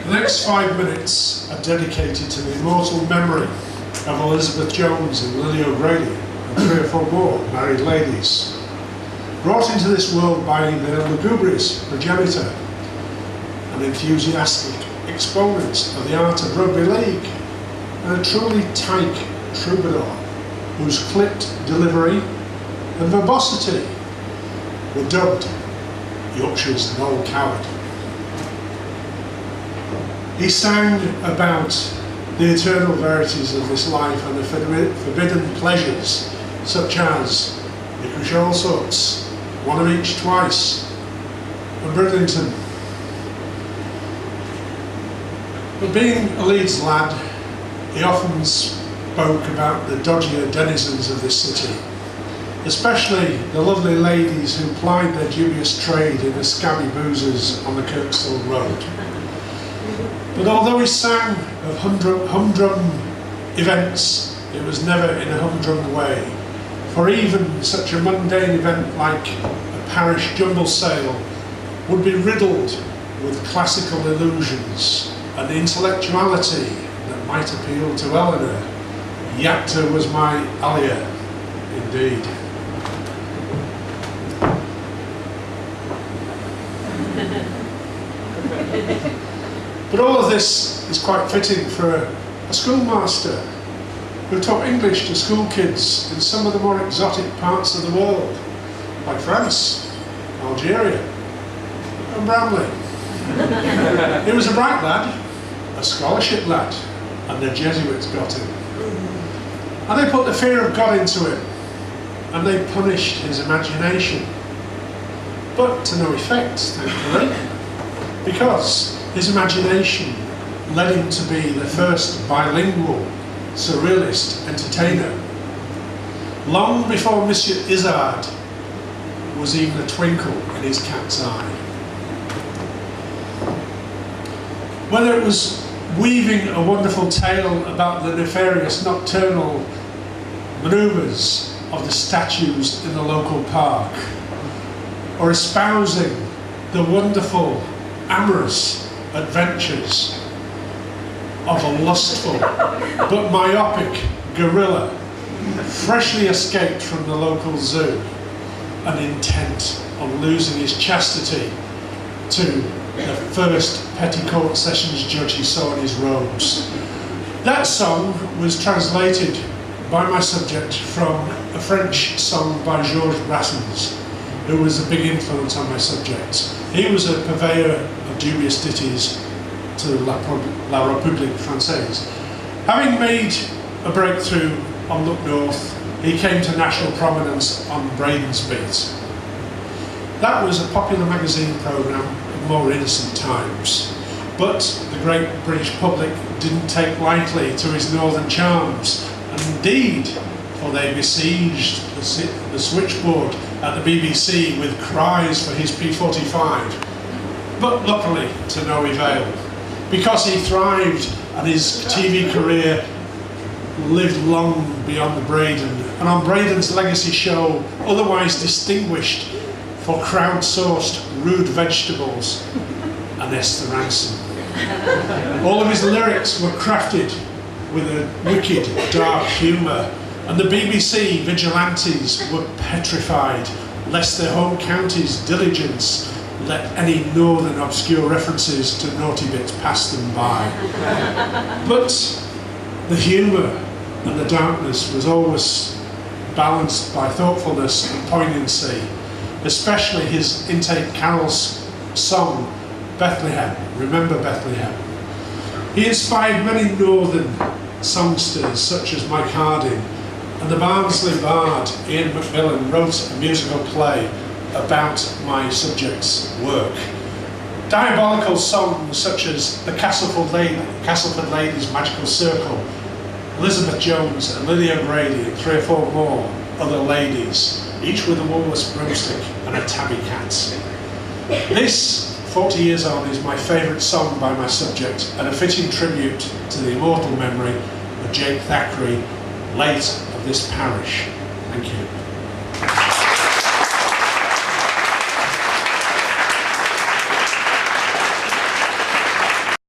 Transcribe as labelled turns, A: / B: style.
A: The next 5 minutes are dedicated to the immortal memory of Elizabeth Jones and Lily O'Grady and 3 or 4 more married ladies, brought into this world by their lugubrious progenitor, an enthusiastic exponent of the art of rugby league, and a truly tyke troubadour whose clipped delivery and verbosity were dubbed Yorkshire's Noel Coward. He sang about the eternal verities of this life and the forbidden pleasures, such as licorice all sorts, one of each twice, and Bridlington. But being a Leeds lad, he often spoke about the dodgier denizens of this city, especially the lovely ladies who plied their dubious trade in the scabby boozers on the Kirkstall Road. But although he sang of humdrum events, it was never in a humdrum way. For even such a mundane event like a parish jumble sale would be riddled with classical illusions and intellectuality that might appeal to Eleanor. Yapta was my alia, indeed. But all of this is quite fitting for a schoolmaster who taught English to school kids in some of the more exotic parts of the world, like France, Algeria, and Bramley. He was a bright lad, a scholarship lad, and the Jesuits got him. And they put the fear of God into him, and they punished his imagination. But to no effect, thankfully, because his imagination led him to be the first bilingual surrealist entertainer, long before Monsieur Izzard was even a twinkle in his cat's eye. Whether it was weaving a wonderful tale about the nefarious nocturnal manoeuvres of the statues in the local park, or espousing the wonderful, amorous adventures of a lustful but myopic gorilla freshly escaped from the local zoo and intent on losing his chastity to the first petty court sessions judge he saw in his robes. That song was translated by my subject from a French song by Georges Brassens, who was a big influence on my subject. He was a purveyor of dubious ditties to La République Française. Having made a breakthrough on Look North, he came to national prominence on Braden's Beat. That was a popular magazine programme of more innocent times, but the great British public didn't take lightly to his northern charms, and indeed, for they besieged the switchboard at the BBC with cries for his P45, but luckily to no avail, because he thrived and his TV career lived long beyond Braden, and on Braden's legacy show, otherwise distinguished for crowd-sourced rude vegetables and Esther Ransom. All of his lyrics were crafted with a wicked, dark humour, and the BBC vigilantes were petrified lest their home county's diligence let any northern obscure references to naughty bits pass them by. But the humour and the darkness was always balanced by thoughtfulness and poignancy, especially his intake carols song, Bethlehem, Remember Bethlehem. He inspired many northern songsters such as Mike Harding, and the Barnsley bard Ian Macmillan wrote a musical play about my subject's work. Diabolical songs such as the Castleford Ladies' Magical Circle, Elizabeth Jones and Lily O'Grady and 3 or 4 more other ladies, each with a walrus broomstick and a tabby cat. This, 40 years on, is my favourite song by my subject and a fitting tribute to the immortal memory of Jake Thackray, late of this parish. Thank you.